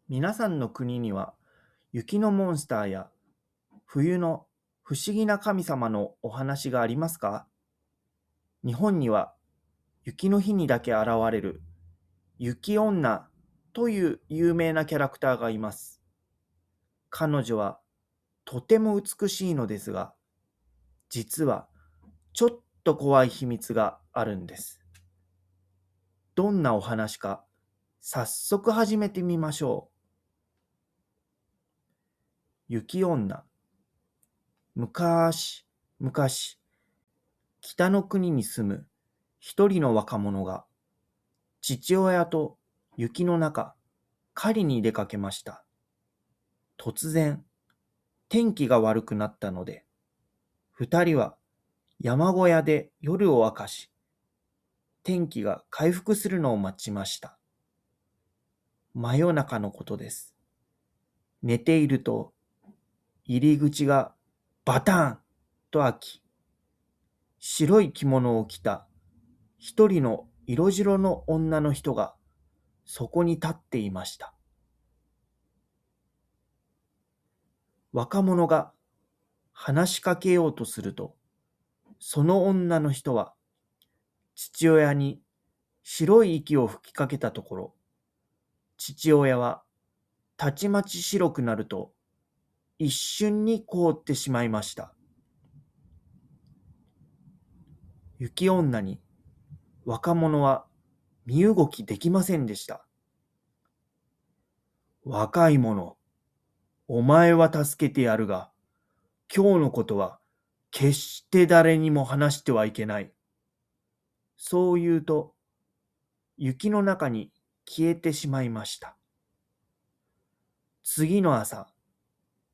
皆さんの国には雪のモンスターや冬の不思議な神様のお話がありますか？日本には雪の日にだけ現れる雪女という有名なキャラクターがいます。彼女はとても美しいのですが、実はちょっと怖い秘密があるんです。どんなお話か早速始めてみましょう。雪女。むかし、むかし、北の国に住む一人の若者が父親と雪の中、狩りに出かけました。突然、天気が悪くなったので、二人は山小屋で夜を明かし、天気が回復するのを待ちました。真夜中のことです。寝ていると、入り口がバタンと開き、白い着物を着た一人の色白の女の人がそこに立っていました。若者が話しかけようとすると、その女の人は父親に白い息を吹きかけたところ、父親はたちまち白くなると一瞬に凍ってしまいました。雪女に若者は身動きできませんでした。若い者、お前は助けてやるが、今日のことは決して誰にも話してはいけない。そう言うと、雪の中に消えてしまいました。次の朝、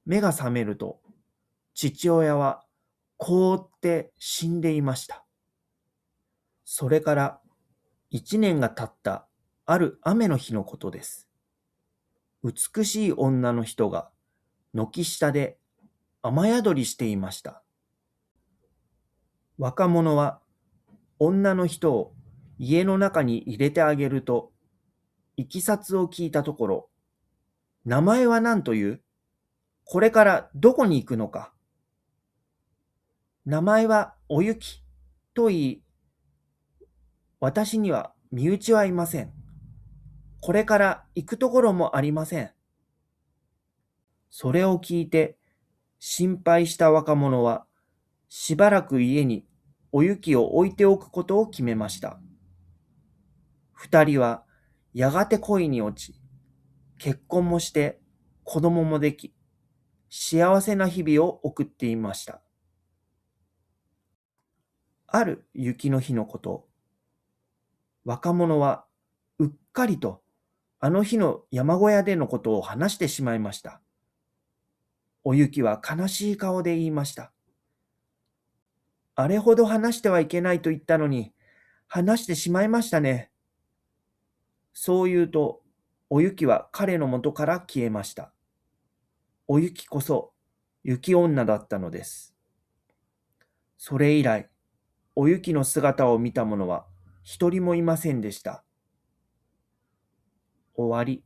目が覚めると、父親は凍って死んでいました。それから1年が経ったある雨の日のことです。美しい女の人が軒下で雨宿りしていました。若者は女の人を家の中に入れてあげると、いきさつを聞いたところ、名前は何という？これからどこに行くのか？名前はおゆきと言い、私には身内はいません。これから行くところもありません。それを聞いて心配した若者は、しばらく家におゆきを置いておくことを決めました。二人はやがて恋に落ち、結婚もして子供もでき、幸せな日々を送っていました。ある雪の日のこと、若者はうっかりとあの日の山小屋でのことを話してしまいました。おゆきは悲しい顔で言いました。あれほど話してはいけないと言ったのに、話してしまいましたね。そう言うと、おゆきは彼の元から消えました。おゆきこそ雪女だったのです。それ以来、おゆきの姿を見た者は一人もいませんでした。終わり。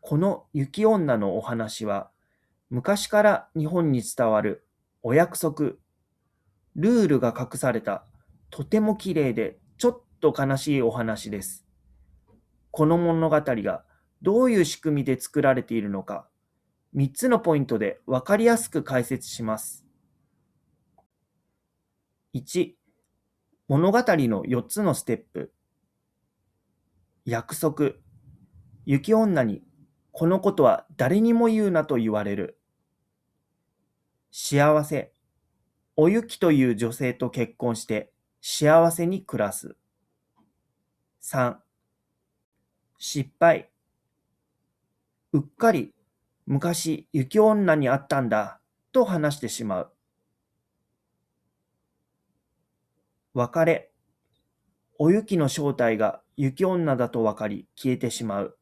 この雪女のお話は、昔から日本に伝わるお約束、ルールが隠されたとても綺麗でちょっと悲しいお話です。この物語がどういう仕組みで作られているのか、3つのポイントでわかりやすく解説します。1、物語の4つのステップ。約束。雪女にこのことは誰にも言うなと言われる。幸せ。おゆきという女性と結婚して幸せに暮らす。3、失敗。うっかり昔雪女に会ったんだと話してしまう。別れ。おゆきの正体が雪女だと分かり消えてしまう。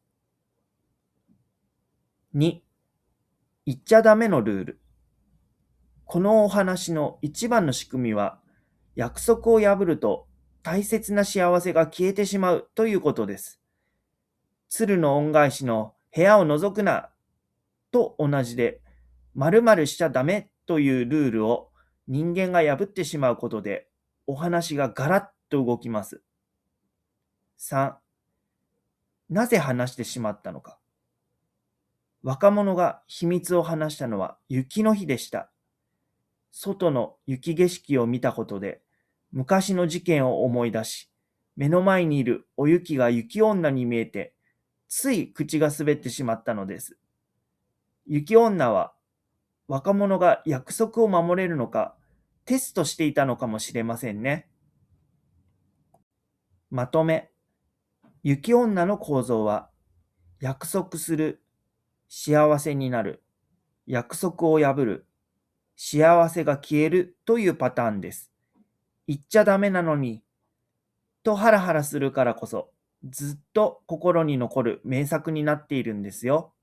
2、言っちゃダメのルール。このお話の一番の仕組みは、約束を破ると大切な幸せが消えてしまうということです。鶴の恩返しの部屋を覗くなと同じで、〇〇しちゃダメというルールを人間が破ってしまうことで、お話がガラッと動きます。3、なぜ話してしまったのか。若者が秘密を話したのは雪の日でした。外の雪景色を見たことで、昔の事件を思い出し、目の前にいるお雪が雪女に見えて、つい口が滑ってしまったのです。雪女は若者が約束を守れるのかテストしていたのかもしれませんね。まとめ。雪女の構造は、約束する、幸せになる、約束を破る、幸せが消えるというパターンです。言っちゃダメなのに、とハラハラするからこそ、ずっと心に残る名作になっているんですよ。